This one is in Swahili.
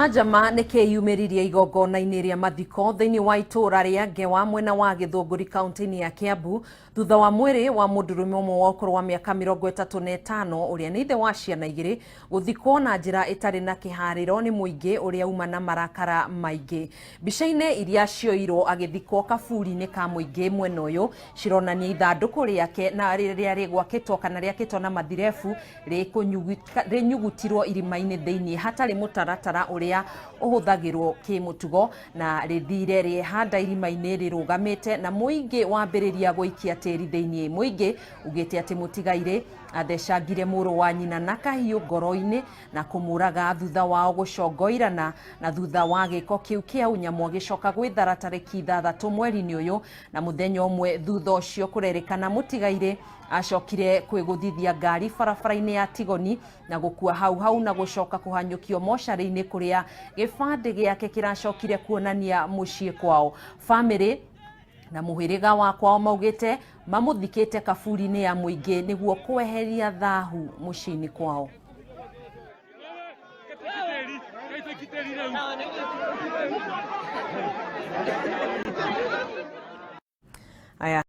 Gichanjama nikiyumiririe igongona-ini ria mathiko thiini wa ituura ria Ngewa mwena wa Githunguri kaunti-ini ya Kiambu thutha wa mwiri wa Mundurume umwe wa ukuru wa miaka 35 uria ni ithe wa ciana 2 guthikwo na njira itari na kihariro ni Muingi uria uma na marakara maingi. Mbica-ini iria cioirwo agithikwo kaburi-ini ka Muingi mwena uyu cironania ithanduku riake na riria rigwakitwo kana riakitwo na mathirebu rinyugutirwo irima-ini thiini hatari mutaratara uria uhuthagirwo kimutugo na rithire rihanda irima-ini rirugamite na Muingi wambiriria guikia tiri thiini. Muingi ugite ati mutigaire athecangire muru wa nyina na kahiu ngoro-ini na kumuraga thutha wao gucongoirana na thutha wa giko kiu kiau nyamu agicoka gwithara tariki 6 mweri-ini uyu na muthenya umwe thutha ucio kurerikana mutigaire acokire kwiguthithia ngari barabara-ini ya Tigoni na gukua hau na gucoka kuhanyukio mocari-ini kuria gibande giake kiracokire kuonania mucii kwao. Family na muhiriga wa kwao maugite mamuthikite kaburi-ini ya Muingi niguo kweheria thahu mucii-ini kwao. Aya